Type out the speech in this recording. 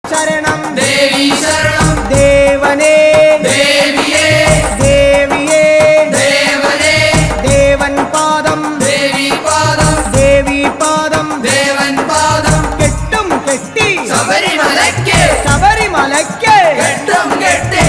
ശരണം ദേവി ശരണം ദേവനേ ദേവിയേ ദേവിയേ ദേവനേ ദേവൻ പാദം ദേവി പാദം ദേവി പാദം ദേവൻ പാദം കെട്ടും കെട്ടി ശബരിമലയ്ക്ക് ശബരിമലയ്ക്ക് കെട്ടും കെട്ടി